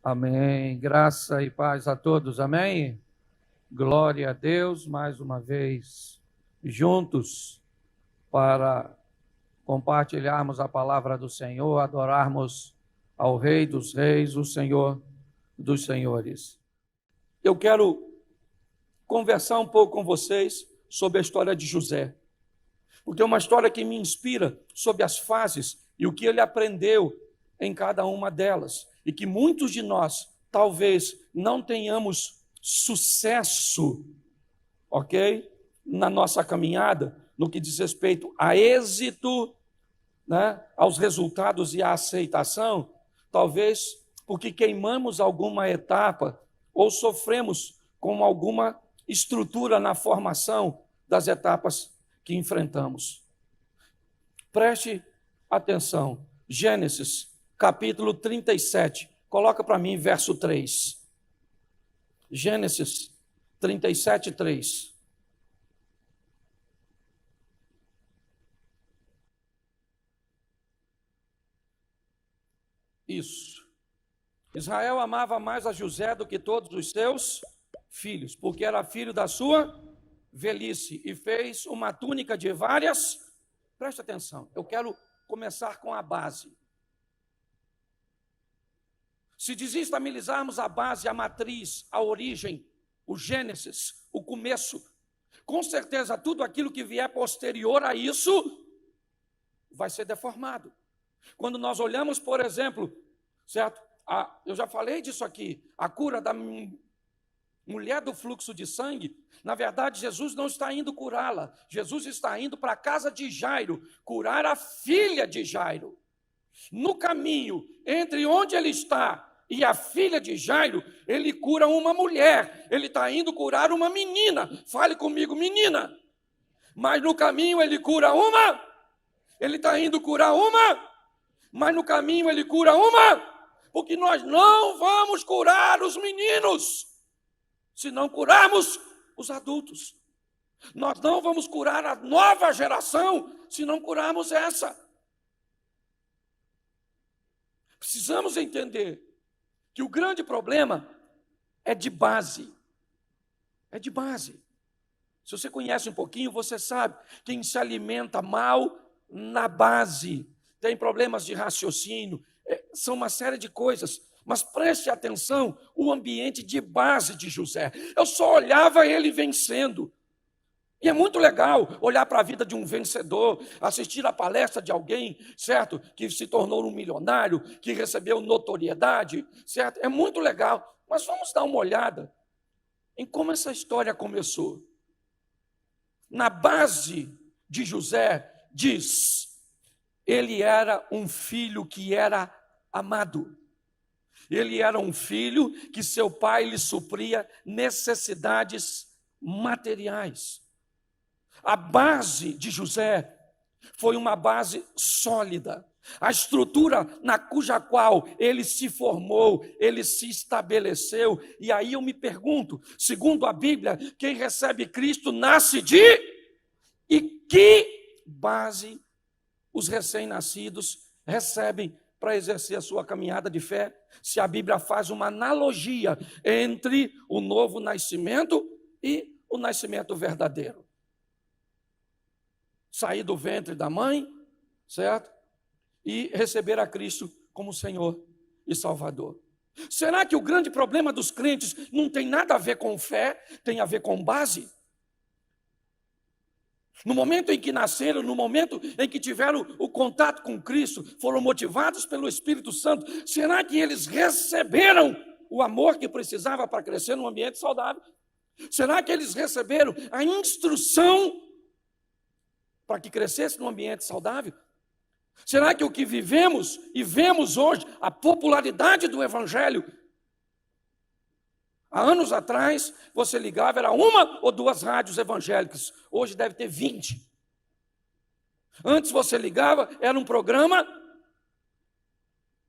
Amém. Graça e paz a todos. Amém. Glória a Deus, mais uma vez juntos para compartilharmos a palavra do Senhor, adorarmos ao Rei dos Reis, o Senhor dos Senhores. Eu quero conversar um pouco com vocês sobre a história de José, porque é uma história que me inspira sobre as fases e o que ele aprendeu em cada uma delas, e que muitos de nós talvez não tenhamos sucesso, ok? Na nossa caminhada, no que diz respeito a êxito, né, aos resultados e à aceitação, talvez porque queimamos alguma etapa ou sofremos com alguma estrutura na formação das etapas que enfrentamos. Preste atenção. Gênesis, capítulo 37. Coloca para mim verso 3. Gênesis 37, 3. Isso. Israel amava mais a José do que todos os seus filhos, porque era filho da sua velhice, e fez uma túnica de várias. Preste atenção, eu quero começar com a base. Se desestabilizarmos a base, a matriz, a origem, o Gênesis, o começo, com certeza tudo aquilo que vier posterior a isso vai ser deformado. Quando nós olhamos, por exemplo, certo? Eu já falei disso aqui, a cura da mulher do fluxo de sangue, na verdade, Jesus não está indo curá-la, Jesus está indo para a casa de Jairo, curar a filha de Jairo. No caminho, entre onde ele está e a filha de Jairo, ele cura uma mulher, ele está indo curar uma menina. Fale comigo, menina. Mas no caminho ele cura uma, ele está indo curar uma, mas no caminho ele cura uma, porque nós não vamos curar os meninos se não curarmos os adultos. Nós não vamos curar a nova geração se não curarmos essa. Precisamos entender que o grande problema é de base. É de base. Se você conhece um pouquinho, você sabe, quem se alimenta mal na base tem problemas de raciocínio, são uma série de coisas. Mas preste atenção, o ambiente de base de José. Eu só olhava ele vencendo. E é muito legal olhar para a vida de um vencedor, assistir a palestra de alguém, certo? Que se tornou um milionário, que recebeu notoriedade, certo? É muito legal. Mas vamos dar uma olhada em como essa história começou. Na base de José, diz, ele era um filho que era amado. Ele era um filho que seu pai lhe supria necessidades materiais. A base de José foi uma base sólida. A estrutura na cuja qual ele se formou, ele se estabeleceu. E aí eu me pergunto, segundo a Bíblia, quem recebe Cristo nasce de... E que base os recém-nascidos recebem para exercer a sua caminhada de fé? Se a Bíblia faz uma analogia entre o novo nascimento e o nascimento verdadeiro. Sair do ventre da mãe, certo? E receber a Cristo como Senhor e Salvador. Será que o grande problema dos crentes não tem nada a ver com fé, tem a ver com base? No momento em que nasceram, no momento em que tiveram o contato com Cristo, foram motivados pelo Espírito Santo, será que eles receberam o amor que precisava para crescer num ambiente saudável? Será que eles receberam a instrução para que crescesse num ambiente saudável? Será que o que vivemos e vemos hoje, a popularidade do Evangelho, há anos atrás, você ligava, era uma ou duas rádios evangélicas, hoje deve ter 20. Antes você ligava, era um programa,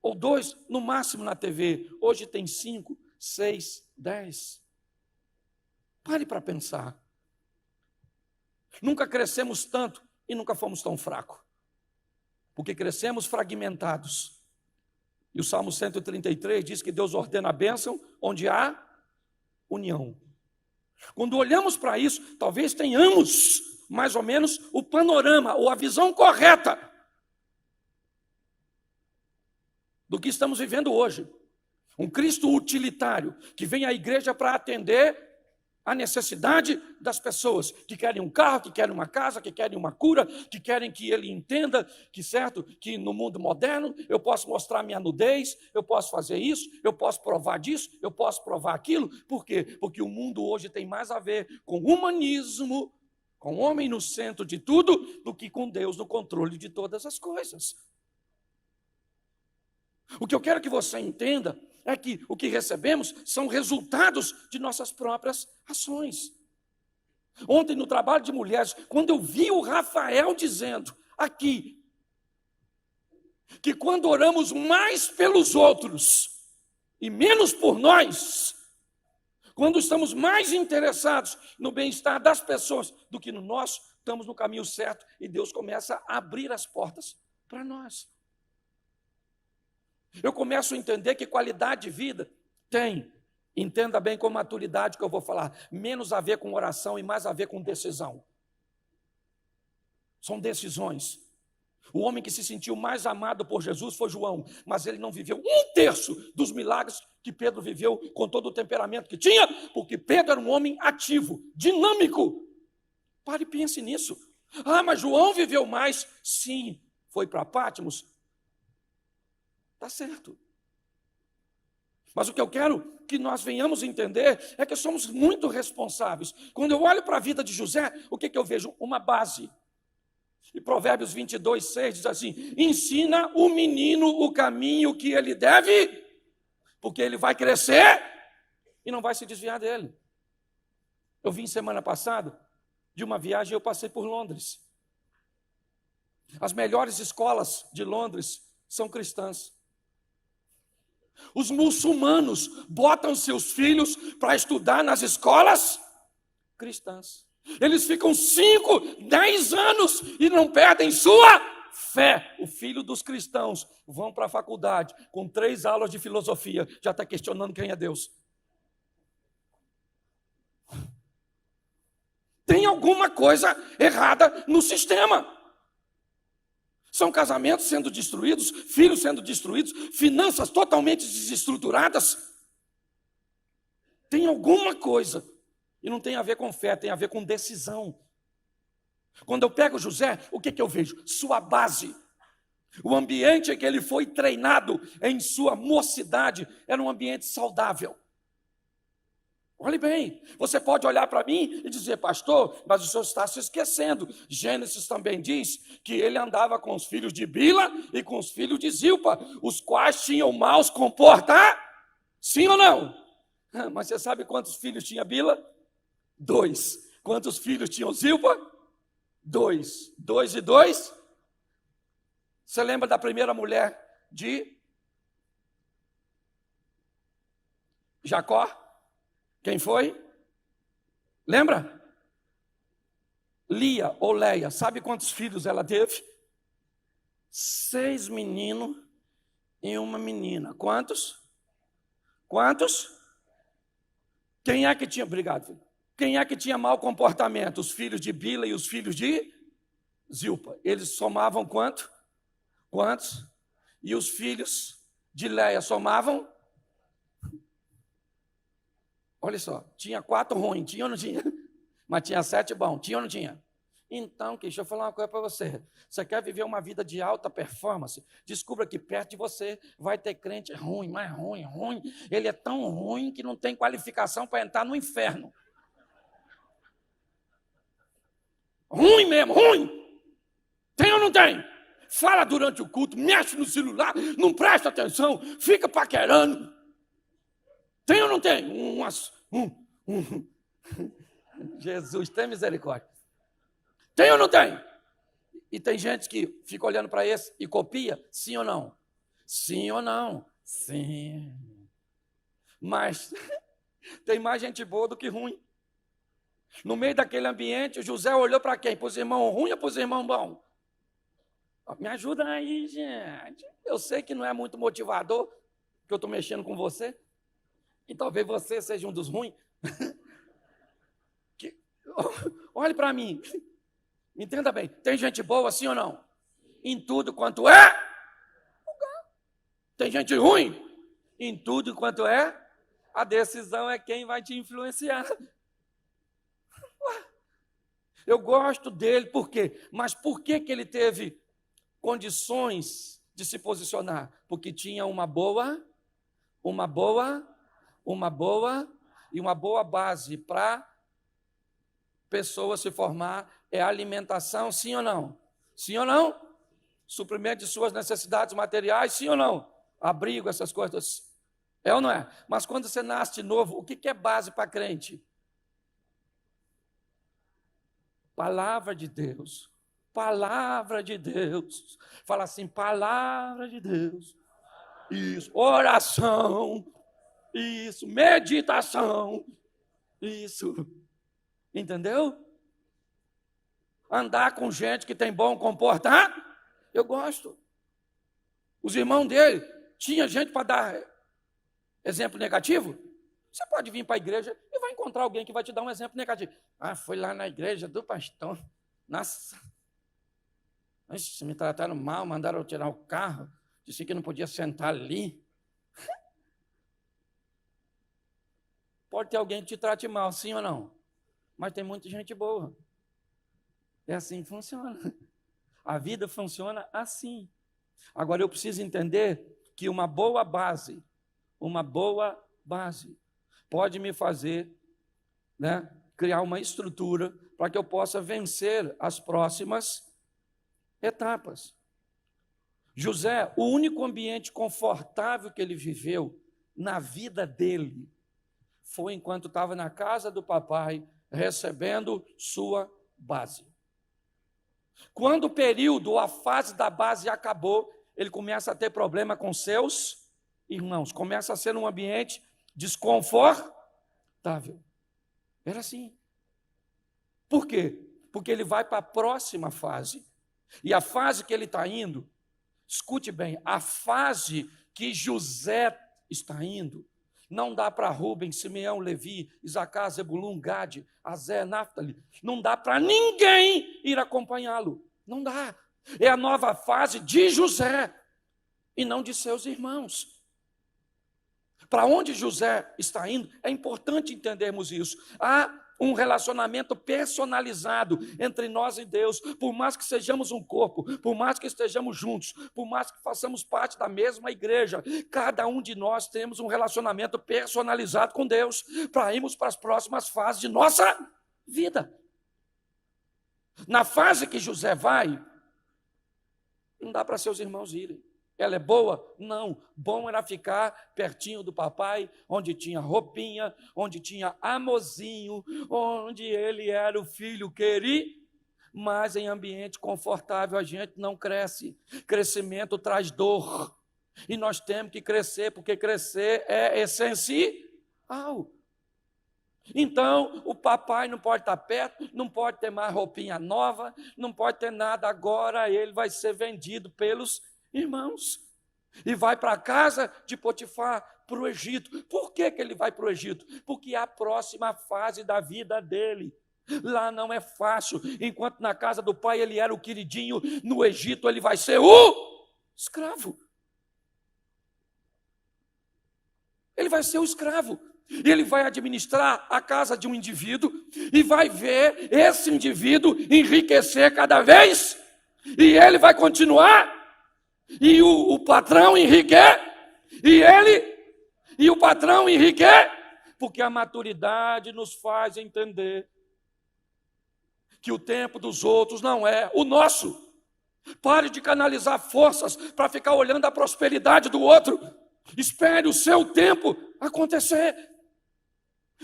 ou dois, no máximo na TV, hoje tem 5, 6, 10. Pare para pensar. Nunca crescemos tanto e nunca fomos tão fracos. Porque crescemos fragmentados. E o Salmo 133 diz que Deus ordena a bênção onde há união. Quando olhamos para isso, talvez tenhamos mais ou menos o panorama ou a visão correta do que estamos vivendo hoje. Um Cristo utilitário que vem à igreja para atender a necessidade das pessoas que querem um carro, que querem uma casa, que querem uma cura, que querem que ele entenda que, certo, que no mundo moderno eu posso mostrar minha nudez, eu posso fazer isso, eu posso provar disso, eu posso provar aquilo. Por quê? Porque o mundo hoje tem mais a ver com humanismo, com o homem no centro de tudo, do que com Deus no controle de todas as coisas. O que eu quero que você entenda é que o que recebemos são resultados de nossas próprias ações. Ontem, no trabalho de mulheres, quando eu vi o Rafael dizendo aqui, que quando oramos mais pelos outros e menos por nós, quando estamos mais interessados no bem-estar das pessoas do que no nosso, estamos no caminho certo e Deus começa a abrir as portas para nós. Eu começo a entender que qualidade de vida tem, entenda bem com maturidade que eu vou falar, menos a ver com oração e mais a ver com decisão. São decisões. O homem que se sentiu mais amado por Jesus foi João, mas ele não viveu 1/3 dos milagres que Pedro viveu com todo o temperamento que tinha, porque Pedro era um homem ativo, dinâmico. Pare e pense nisso. Ah, mas João viveu mais. Sim, foi para Pátimos. Está certo. Mas o que eu quero que nós venhamos entender é que somos muito responsáveis. Quando eu olho para a vida de José, o que eu vejo? Uma base. E Provérbios 22:6 diz assim: ensina o menino o caminho que ele deve, porque ele vai crescer e não vai se desviar dele. Eu vim semana passada de uma viagem e eu passei por Londres. As melhores escolas de Londres são cristãs. Os muçulmanos botam seus filhos para estudar nas escolas cristãs. Eles ficam 5, 10 anos e não perdem sua fé. O filho dos cristãos vão para a faculdade com 3 aulas de filosofia, já está questionando quem é Deus. Tem alguma coisa errada no sistema. São casamentos sendo destruídos, filhos sendo destruídos, finanças totalmente desestruturadas. Tem alguma coisa. E não tem a ver com fé, tem a ver com decisão. Quando eu pego José, o que eu vejo? Sua base. O ambiente em que ele foi treinado em sua mocidade era um ambiente saudável. Olhe bem, você pode olhar para mim e dizer, pastor, mas o senhor está se esquecendo. Gênesis também diz que ele andava com os filhos de Bila e com os filhos de Zilpa, os quais tinham maus comportamentos. Sim ou não? Mas você sabe quantos filhos tinha Bila? 2. Quantos filhos tinham Zilpa? 2. 2 e 2? Você lembra da primeira mulher de Jacó? Quem foi? Lembra? Lia ou Leia. Sabe quantos filhos ela teve? 6 meninos e uma menina. Quantos? Quantos? Quem é que tinha? Obrigado, filho. Quem é que tinha mau comportamento? Os filhos de Bila e os filhos de Zilpa. Eles somavam quanto? Quantos? E os filhos de Leia somavam? Olha só, tinha 4 ruins, tinha ou não tinha? Mas tinha 7 bons, tinha ou não tinha? Então, deixa eu falar uma coisa para você. Você quer viver uma vida de alta performance? Descubra que perto de você vai ter crente ruim, mais ruim, ruim. Ele é tão ruim que não tem qualificação para entrar no inferno. Ruim mesmo, ruim. Tem ou não tem? Fala durante o culto, mexe no celular, não presta atenção, fica paquerando. Tem ou não tem? Jesus, tem misericórdia. Tem ou não tem? E tem gente que fica olhando para esse e copia, sim ou não? Sim ou não? Sim. Mas tem mais gente boa do que ruim. No meio daquele ambiente, o José olhou para quem? Para os irmãos ruins ou para os irmãos bons? Me ajuda aí, gente. Eu sei que não é muito motivador, que eu estou mexendo com você, e talvez você seja um dos ruins. Que- Olhe para mim, entenda bem. Tem gente boa, sim ou não? Em tudo quanto é. Tem gente ruim? Em tudo quanto é. A decisão é quem vai te influenciar. Eu gosto dele, por quê? Mas por que que ele teve condições de se posicionar? Porque tinha uma boa uma boa e uma boa base para pessoa se formar. É alimentação, sim ou não? Sim ou não? Suprimento de suas necessidades materiais, sim ou não? Abrigo, essas coisas. É ou não é? Mas quando você nasce de novo, o que é base para crente? Palavra de Deus. Palavra de Deus. Fala assim, palavra de Deus. Isso, oração. Isso, meditação. Isso. Entendeu? Andar com gente que tem bom comportamento. Eu gosto. Os irmãos dele, tinha gente para dar exemplo negativo? Você pode vir para a igreja e vai encontrar alguém que vai te dar um exemplo negativo. Ah, foi lá na igreja do pastor. Nossa, me trataram mal, mandaram eu tirar o carro, disse que não podia sentar ali. Pode ter alguém que te trate mal, sim ou não? Mas tem muita gente boa. É assim que funciona. A vida funciona assim. Agora eu preciso entender que uma boa base pode me fazer, né, criar uma estrutura para que eu possa vencer as próximas etapas. José, o único ambiente confortável que ele viveu na vida dele foi enquanto estava na casa do papai, recebendo sua base. Quando o período, a fase da base acabou, ele começa a ter problema com seus irmãos, começa a ser um ambiente desconfortável. Era assim. Por quê? Porque ele vai para a próxima fase. E a fase que ele está indo, escute bem, a fase que José está indo, não dá para Rubem, Simeão, Levi, Isacar, Zebulun, Gade, Azé, Naftali, não dá para ninguém ir acompanhá-lo. Não dá. É a nova fase de José e não de seus irmãos. Para onde José está indo, é importante entendermos isso. Há um relacionamento personalizado entre nós e Deus, por mais que sejamos um corpo, por mais que estejamos juntos, por mais que façamos parte da mesma igreja, cada um de nós temos um relacionamento personalizado com Deus, para irmos para as próximas fases de nossa vida. Na fase que José vai, não dá para seus irmãos irem. Ela é boa? Não. Bom era ficar pertinho do papai, onde tinha roupinha, onde tinha amorzinho, onde ele era o filho querido. Mas em ambiente confortável a gente não cresce. Crescimento traz dor. E nós temos que crescer, porque crescer é essencial. Então, o papai não pode estar perto, não pode ter mais roupinha nova, não pode ter nada. Agora ele vai ser vendido pelos irmãos e vai para a casa de Potifar, para o Egito. Por que ele vai para o Egito? Porque é a próxima fase da vida dele. Lá não é fácil. Enquanto na casa do pai ele era o queridinho, no Egito ele vai ser o escravo. Ele vai ser o escravo. E ele vai administrar a casa de um indivíduo e vai ver esse indivíduo enriquecer cada vez. E ele vai continuar. E o patrão enriquece. E o patrão enriquece. Porque a maturidade nos faz entender que o tempo dos outros não é o nosso. Pare de canalizar forças para ficar olhando a prosperidade do outro. Espere o seu tempo acontecer.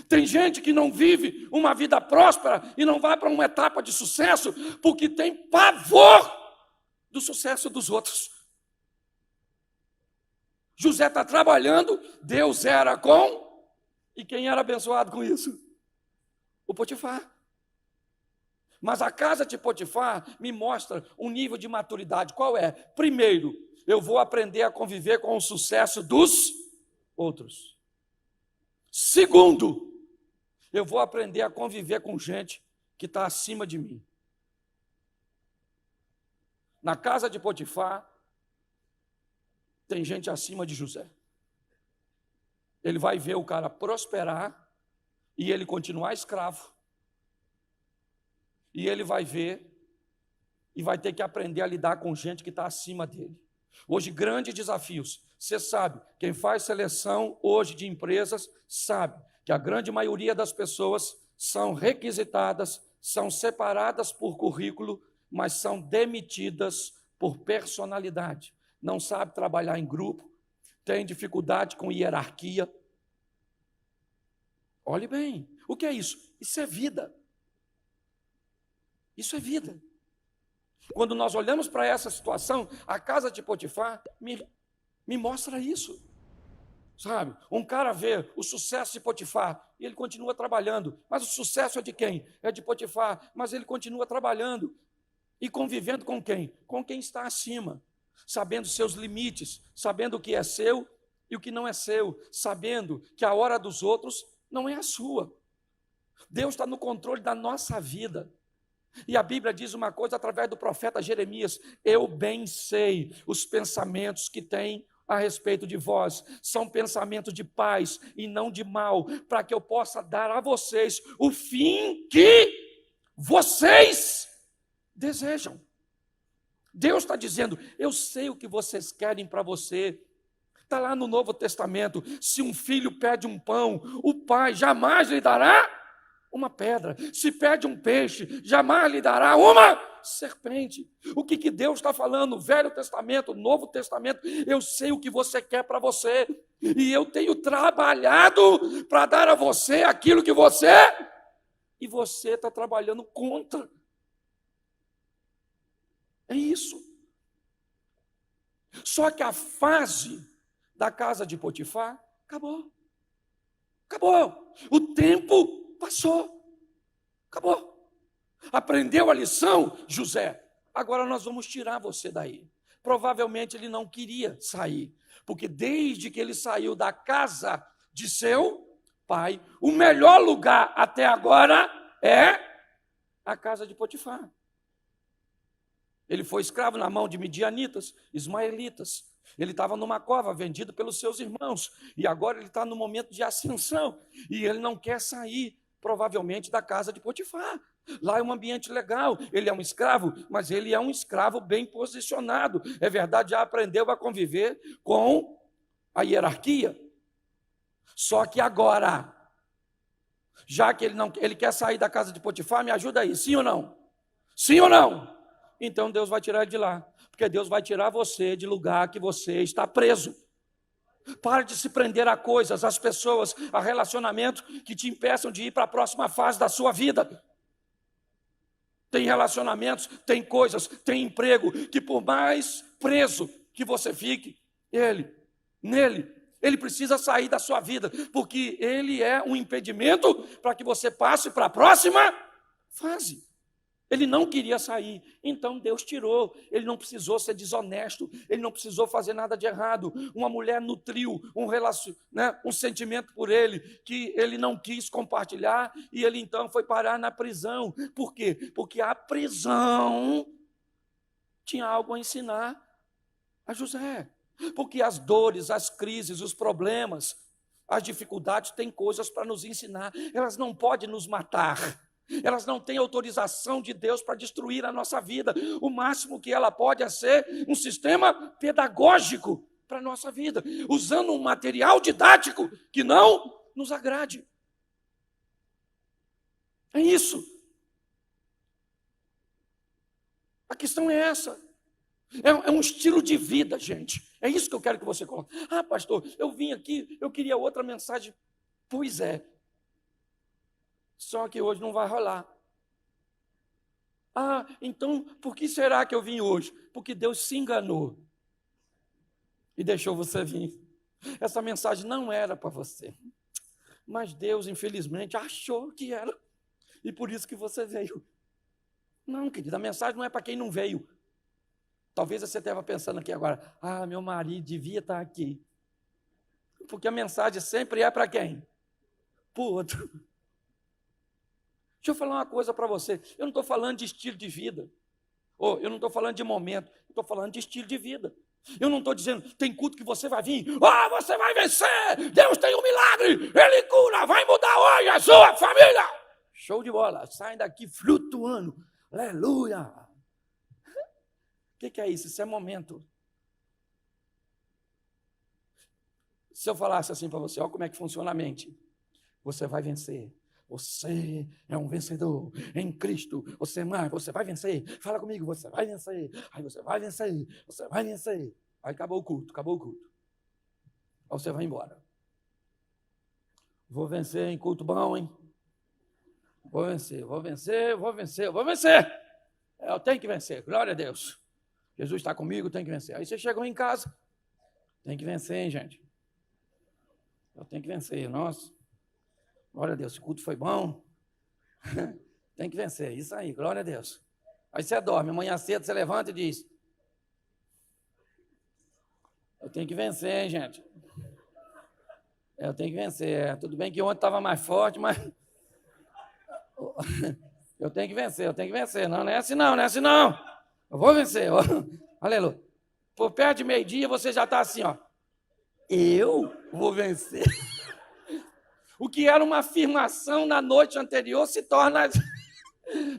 Tem gente que não vive uma vida próspera e não vai para uma etapa de sucesso porque tem pavor do sucesso dos outros. José está trabalhando, Deus era com, e quem era abençoado com isso? O Potifar. Mas a casa de Potifar me mostra um nível de maturidade. Qual é? Primeiro, eu vou aprender a conviver com o sucesso dos outros. Segundo, eu vou aprender a conviver com gente que está acima de mim. Na casa de Potifar, tem gente acima de José. Ele vai ver o cara prosperar e ele continuar escravo. E ele vai ver e vai ter que aprender a lidar com gente que está acima dele. Hoje, grandes desafios. Você sabe, quem faz seleção hoje de empresas sabe que a grande maioria das pessoas são requisitadas, são separadas por currículo, mas são demitidas por personalidade. Não sabe trabalhar em grupo, tem dificuldade com hierarquia. Olhe bem, o que é isso? Isso é vida. Isso é vida. Quando nós olhamos para essa situação, a casa de Potifar me mostra isso. Sabe? Um cara vê o sucesso de Potifar e ele continua trabalhando. Mas o sucesso é de quem? É de Potifar, mas ele continua trabalhando. E convivendo com quem? Com quem está acima. Sabendo seus limites, sabendo o que é seu e o que não é seu. Sabendo que a hora dos outros não é a sua. Deus está no controle da nossa vida. E a Bíblia diz uma coisa através do profeta Jeremias: eu bem sei os pensamentos que tem a respeito de vós, são pensamentos de paz e não de mal, para que eu possa dar a vocês o fim que vocês desejam. Deus está dizendo: eu sei o que vocês querem para você. Está lá no Novo Testamento: se um filho pede um pão, o pai jamais lhe dará uma pedra. Se pede um peixe, jamais lhe dará uma serpente. O que Deus está falando no Velho Testamento, no Novo Testamento? Eu sei o que você quer para você, e eu tenho trabalhado para dar a você aquilo que você... E você está trabalhando contra. É isso. Só que a fase da casa de Potifar acabou. Acabou. O tempo passou. Acabou. Aprendeu a lição, José? Agora nós vamos tirar você daí. Provavelmente ele não queria sair, porque desde que ele saiu da casa de seu pai, o melhor lugar até agora é a casa de Potifar. Ele foi escravo na mão de midianitas, ismaelitas. Ele estava numa cova, vendido pelos seus irmãos. E agora ele está no momento de ascensão. E ele não quer sair, provavelmente, da casa de Potifar. Lá é um ambiente legal. Ele é um escravo, mas ele é um escravo bem posicionado. É verdade, já aprendeu a conviver com a hierarquia. Só que agora, já que ele quer sair da casa de Potifar, me ajuda aí, sim ou não? Sim ou não? Então Deus vai tirar ele de lá, porque Deus vai tirar você de lugar que você está preso. Pare de se prender a coisas, às pessoas, a relacionamento que te impeçam de ir para a próxima fase da sua vida. Tem relacionamentos, tem coisas, tem emprego, que por mais preso que você fique, ele precisa sair da sua vida, porque ele é um impedimento para que você passe para a próxima fase. Ele não queria sair, então Deus tirou. Ele não precisou ser desonesto, ele não precisou fazer nada de errado. Uma mulher nutriu um sentimento por ele, que ele não quis compartilhar, e ele então foi parar na prisão. Por quê? Porque a prisão tinha algo a ensinar a José. Porque as dores, as crises, os problemas, as dificuldades têm coisas para nos ensinar. Elas não podem nos matar. Elas não têm autorização de Deus para destruir a nossa vida. O máximo que ela pode é ser um sistema pedagógico para a nossa vida, usando um material didático que não nos agrade. É isso. A questão é essa. É um estilo de vida, gente. É isso que eu quero que você coloque. Ah, pastor, eu vim aqui, eu queria outra mensagem. Pois é. Só que hoje não vai rolar. Ah, então por que será que eu vim hoje? Porque Deus se enganou e deixou você vir. Essa mensagem não era para você. Mas Deus, infelizmente, achou que era. E por isso que você veio. Não, querido, a mensagem não é para quem não veio. Talvez você estava pensando aqui agora, meu marido devia estar aqui. Porque a mensagem sempre é para quem? Para o outro. Deixa eu falar uma coisa para você. Eu não estou falando de estilo de vida. Ou eu não estou falando de momento. Eu estou falando de estilo de vida. Eu não estou dizendo, tem culto que você vai vir. Você vai vencer. Deus tem um milagre. Ele cura. Vai mudar hoje a sua família. Show de bola. Sai daqui flutuando. Aleluia. O que é isso? Isso é momento. Se eu falasse assim para você, olha como é que funciona a mente. Você vai vencer. Você é um vencedor em Cristo. Você vai vencer. Fala comigo, você vai vencer. Aí você vai vencer. Você vai vencer. Aí acabou o culto. Aí você vai embora. Vou vencer em culto bom, hein? Vou vencer. Eu tenho que vencer. Glória a Deus. Jesus está comigo, tem que vencer. Aí você chegou em casa. Tem que vencer, hein, gente? Eu tenho que vencer. Nossa. Glória a Deus, esse culto foi bom. Tem que vencer, isso aí, glória a Deus. Aí você dorme, amanhã cedo você levanta e diz, eu tenho que vencer, hein, gente? Eu tenho que vencer. Tudo bem que ontem estava mais forte, mas eu tenho que vencer. Não é assim não. Eu vou vencer. Aleluia. Por perto de meio-dia você já está assim, ó. Eu vou vencer. O que era uma afirmação na noite anterior se torna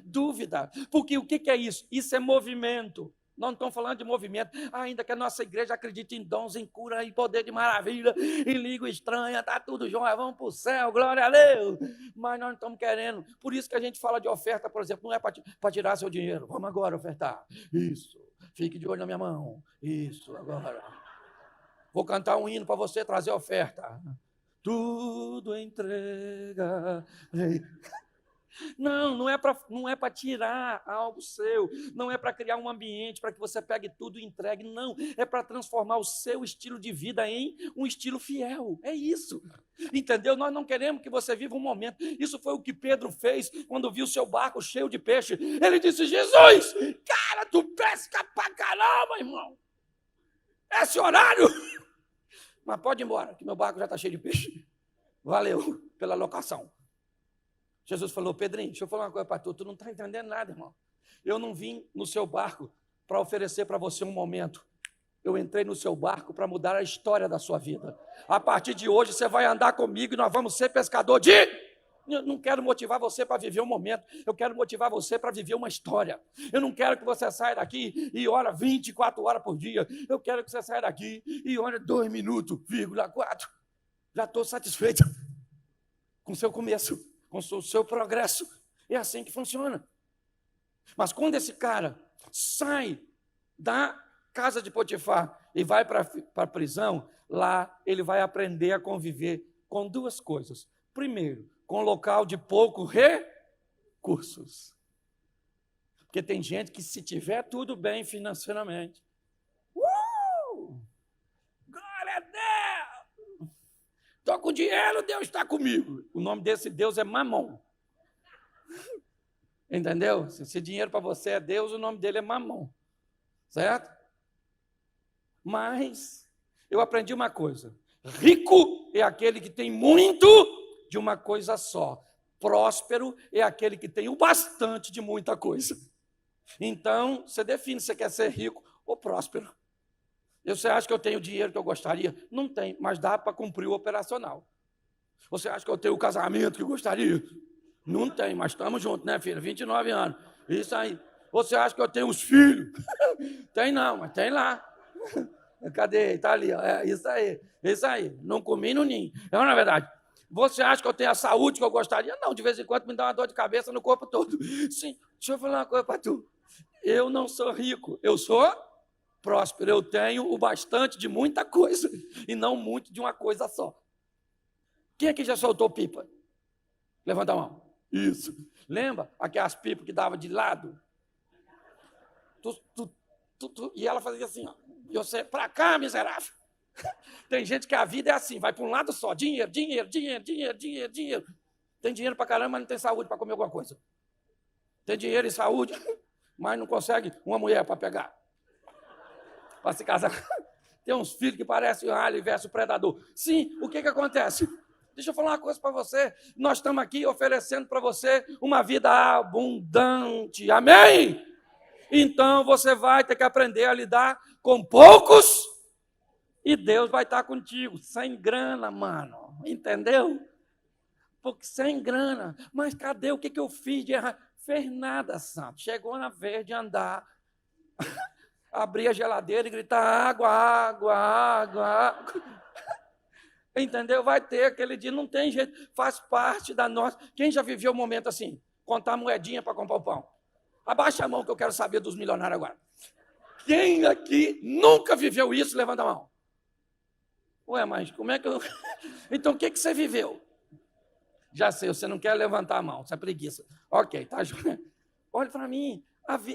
dúvida. Porque o que é isso? Isso é movimento. Nós não estamos falando de movimento, ainda que a nossa igreja acredite em dons, em cura, em poder de maravilha, em língua estranha, está tudo jóia, vamos para o céu, glória a Deus. Mas nós não estamos querendo. Por isso que a gente fala de oferta, por exemplo, não é para tirar seu dinheiro. Vamos agora ofertar. Isso. Fique de olho na minha mão. Isso, agora. Vou cantar um hino para você trazer oferta. Tudo entrega. Não é para tirar algo seu, não é para criar um ambiente para que você pegue tudo e entregue, não, é para transformar o seu estilo de vida em um estilo fiel, é isso, entendeu? Nós não queremos que você viva um momento, isso foi o que Pedro fez quando viu seu barco cheio de peixe, ele disse, Jesus, cara, tu pesca pra caramba, irmão, esse horário, mas pode ir embora, que meu barco já está cheio de peixe, valeu pela locação. Jesus falou, Pedrinho, deixa eu falar uma coisa para tu não está entendendo nada, irmão. Eu não vim no seu barco para oferecer para você um momento. Eu entrei no seu barco para mudar a história da sua vida. A partir de hoje, você vai andar comigo e nós vamos ser pescador de... Eu não quero motivar você para viver um momento, eu quero motivar você para viver uma história. Eu não quero que você saia daqui e ora 24 horas por dia. Eu quero que você saia daqui e ore 2 minutos, 4. Já estou satisfeito com o seu começo, com o seu progresso. É assim que funciona. Mas quando esse cara sai da casa de Potifar e vai para a prisão, lá ele vai aprender a conviver com 2 coisas. Primeiro, com um local de poucos recursos. Porque tem gente que se tiver tudo bem financeiramente, glória a Deus! Estou com dinheiro, Deus está comigo. O nome desse Deus é Mamon. Entendeu? Se dinheiro para você é Deus, o nome dele é Mamon. Certo? Mas eu aprendi uma coisa. Rico é aquele que tem muito de uma coisa só. Próspero é aquele que tem o bastante de muita coisa. Então, você define se você quer ser rico ou próspero. Você acha que eu tenho o dinheiro que eu gostaria? Não tem, mas dá para cumprir o operacional. Você acha que eu tenho o casamento que eu gostaria? Não tem, mas estamos juntos, né, filho? 29 anos. Isso aí. Você acha que eu tenho os filhos? Tem não, mas tem lá. Cadê? Está ali, ó. É isso aí. Isso aí. Não comi no ninho. Não, na verdade. Você acha que eu tenho a saúde que eu gostaria? Não, de vez em quando me dá uma dor de cabeça no corpo todo. Sim, deixa eu falar uma coisa para tu. Eu não sou rico, eu sou próspero. Eu tenho o bastante de muita coisa e não muito de uma coisa só. Quem aqui já soltou pipa? Levanta a mão. Isso. Lembra aquelas pipas que dava de lado? E ela fazia assim, ó. E você, para cá, miserável. Tem gente que a vida é assim, vai para um lado só, dinheiro. Tem dinheiro para caramba, mas não tem saúde para comer alguma coisa. Tem dinheiro e saúde, mas não consegue uma mulher para pegar, para se casar. Tem uns filhos que parecem o Alien versus Predador. Sim, o que acontece? Deixa eu falar uma coisa para você. Nós estamos aqui oferecendo para você uma vida abundante. Amém? Então você vai ter que aprender a lidar com poucos e Deus vai estar contigo. Sem grana, mano. Entendeu? Porque sem grana. Mas cadê? O que eu fiz de errado? Fez nada, santo. Chegou na vez de andar, abrir a geladeira e gritar água, água, água, água. Entendeu? Vai ter aquele dia, não tem jeito, faz parte da nossa. Quem já viveu um momento assim? Contar moedinha para comprar o pão. Abaixa a mão que eu quero saber dos milionários agora. Quem aqui nunca viveu isso? Levanta a mão. Ué, mas como é que eu... Então, o que você viveu? Já sei, você não quer levantar a mão, você é preguiça. Ok, tá. Olha para mim,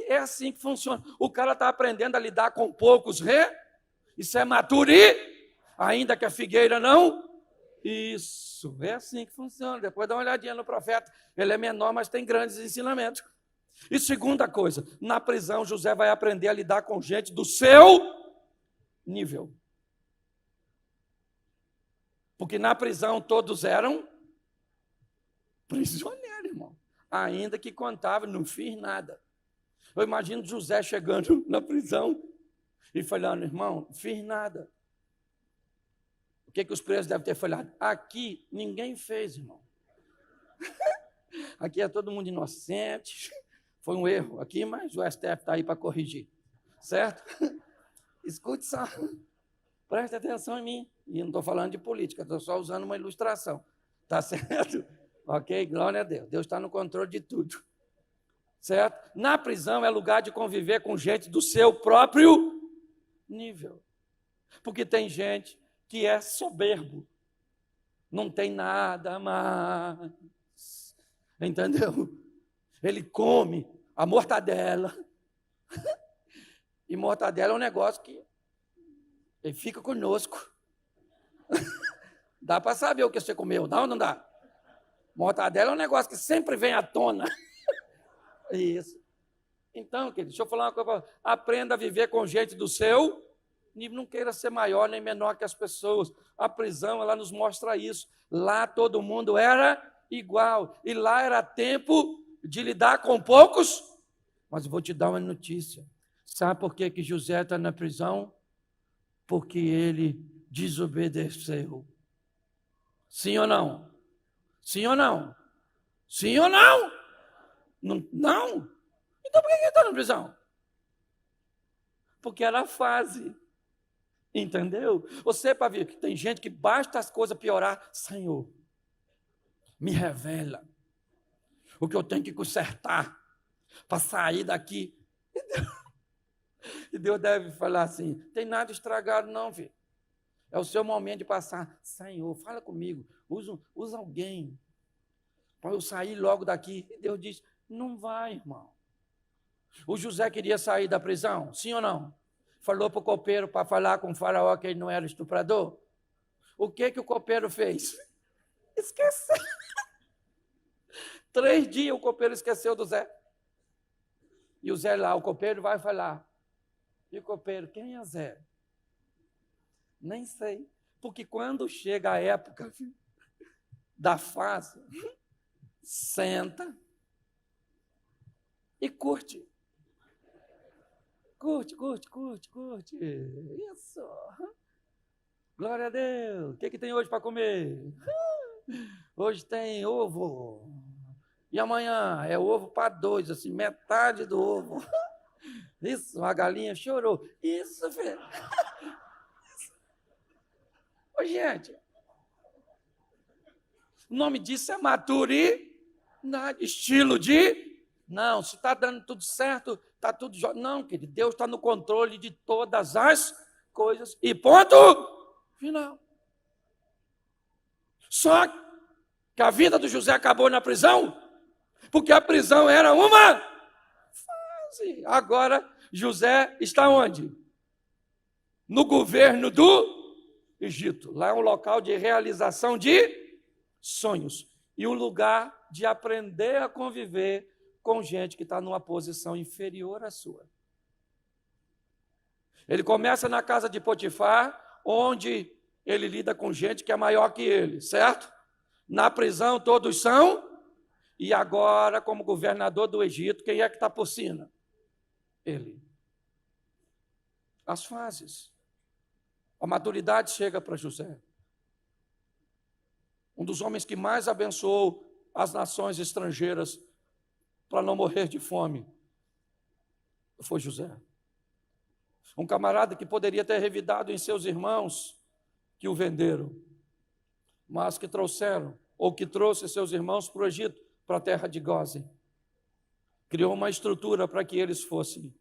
é assim que funciona. O cara está aprendendo a lidar com poucos Isso é maturi. Ainda que a figueira não? Isso, é assim que funciona. Depois dá uma olhadinha no profeta. Ele é menor, mas tem grandes ensinamentos. E segunda coisa, na prisão José vai aprender a lidar com gente do seu nível. Porque na prisão todos eram prisioneiros, irmão. Ainda que contava, não fiz nada. Eu imagino José chegando na prisão e falando, irmão, não fiz nada. O que os presos devem ter falado? Aqui ninguém fez, irmão. Aqui é todo mundo inocente. Foi um erro aqui, mas o STF está aí para corrigir. Certo? Escute só. Preste atenção em mim. E não estou falando de política, estou só usando uma ilustração. Tá certo? Ok? Glória a Deus. Deus está no controle de tudo. Certo? Na prisão é lugar de conviver com gente do seu próprio nível. Porque tem gente que é soberbo, não tem nada mais, entendeu? Ele come a mortadela, e mortadela é um negócio que ele fica conosco. Dá para saber o que você comeu, dá ou não dá? Mortadela é um negócio que sempre vem à tona. Isso. Então, querido, deixa eu falar uma coisa. Aprenda a viver com gente do seu nível, não queira ser maior nem menor que as pessoas. A prisão, ela nos mostra isso. Lá todo mundo era igual. E lá era tempo de lidar com poucos. Mas eu vou te dar uma notícia. Sabe por que José está na prisão? Porque ele desobedeceu. Sim ou não? Sim ou não? Sim ou não? Não? Não? Então por que ele está na prisão? Porque era a fase. Entendeu? Você, para ver que tem gente que basta as coisas piorar, Senhor, me revela o que eu tenho que consertar para sair daqui. E Deus deve falar assim, tem nada estragado não, filho. É o seu momento de passar. Senhor, fala comigo, usa alguém para eu sair logo daqui. E Deus diz, não vai, irmão. O José queria sair da prisão, sim ou não? Falou para o copeiro para falar com o faraó que ele não era estuprador. O que o copeiro fez? Esqueceu. 3 dias o copeiro esqueceu do Zé. E o Zé lá, o copeiro vai falar. E o copeiro, quem é Zé? Nem sei. Porque quando chega a época da fase, senta e curte. Curte. Isso. Glória a Deus. O que tem hoje para comer? Hoje tem ovo. E amanhã é ovo para 2, assim, metade do ovo. Isso, a galinha chorou. Isso, filho. Ô, gente, o nome disso é maturidade, estilo de... Não, se está dando tudo certo, está tudo... Não, querido, Deus está no controle de todas as coisas. E ponto final. Só que a vida do José acabou na prisão, porque a prisão era uma fase. Agora, José está onde? No governo do Egito. Lá é um local de realização de sonhos e um lugar de aprender a conviver com gente que está numa posição inferior à sua. Ele começa na casa de Potifar, onde ele lida com gente que é maior que ele, certo? Na prisão todos são, e agora, como governador do Egito, quem é que está por cima? Ele. As fases. A maturidade chega para José. Um dos homens que mais abençoou as nações estrangeiras para não morrer de fome foi José. Um camarada que poderia ter revidado em seus irmãos que o venderam, mas que trouxeram, ou que trouxe seus irmãos para o Egito, para a terra de Gósen. Criou uma estrutura para que eles fossem.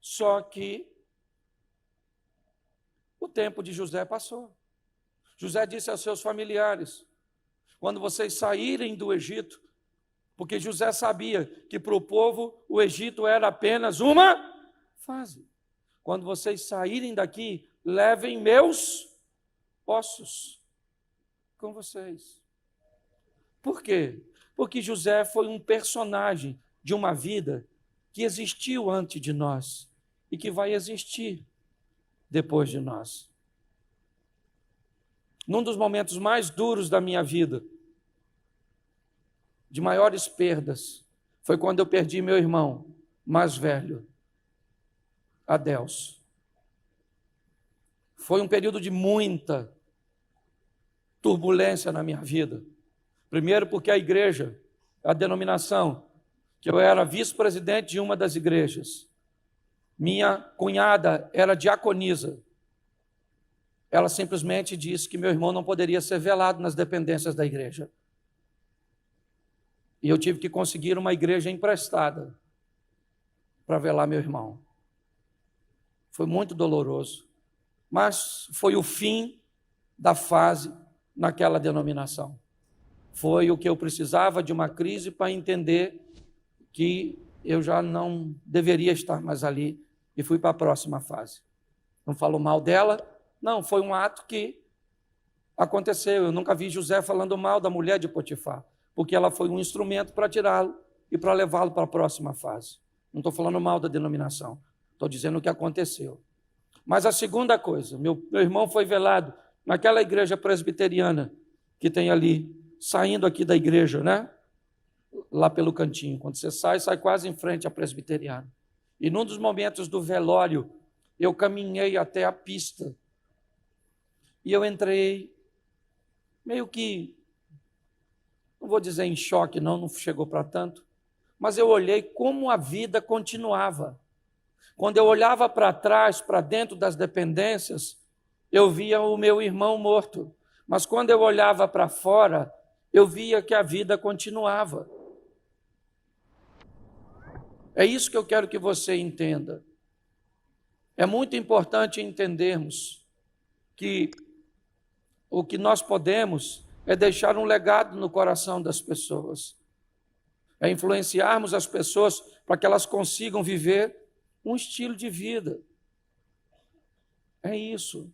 Só que o tempo de José passou. José disse aos seus familiares, quando vocês saírem do Egito, porque José sabia que para o povo o Egito era apenas uma fase. Quando vocês saírem daqui, levem meus ossos com vocês. Por quê? Porque José foi um personagem de uma vida que existiu antes de nós e que vai existir depois de nós. Num dos momentos mais duros da minha vida, de maiores perdas, foi quando eu perdi meu irmão mais velho, Adelso. Foi um período de muita turbulência na minha vida. Primeiro porque a igreja, a denominação, que eu era vice-presidente de uma das igrejas, minha cunhada era diaconisa. Ela simplesmente disse que meu irmão não poderia ser velado nas dependências da igreja. E eu tive que conseguir uma igreja emprestada para velar meu irmão. Foi muito doloroso, mas foi o fim da fase naquela denominação. Foi o que eu precisava de uma crise para entender que eu já não deveria estar mais ali e fui para a próxima fase. Não falo mal dela, não, foi um ato que aconteceu. Eu nunca vi José falando mal da mulher de Potifar, porque ela foi um instrumento para tirá-lo e para levá-lo para a próxima fase. Não estou falando mal da denominação, estou dizendo o que aconteceu. Mas a segunda coisa, meu irmão foi velado naquela igreja presbiteriana que tem ali, saindo aqui da igreja, né? Lá pelo cantinho. Quando você sai quase em frente à presbiteriana. E num dos momentos do velório, eu caminhei até a pista. E eu entrei meio que, não vou dizer em choque, não chegou para tanto, mas eu olhei como a vida continuava. Quando eu olhava para trás, para dentro das dependências, eu via o meu irmão morto. Mas quando eu olhava para fora, eu via que a vida continuava. É isso que eu quero que você entenda. É muito importante entendermos que o que nós podemos é deixar um legado no coração das pessoas. É influenciarmos as pessoas para que elas consigam viver um estilo de vida. É isso.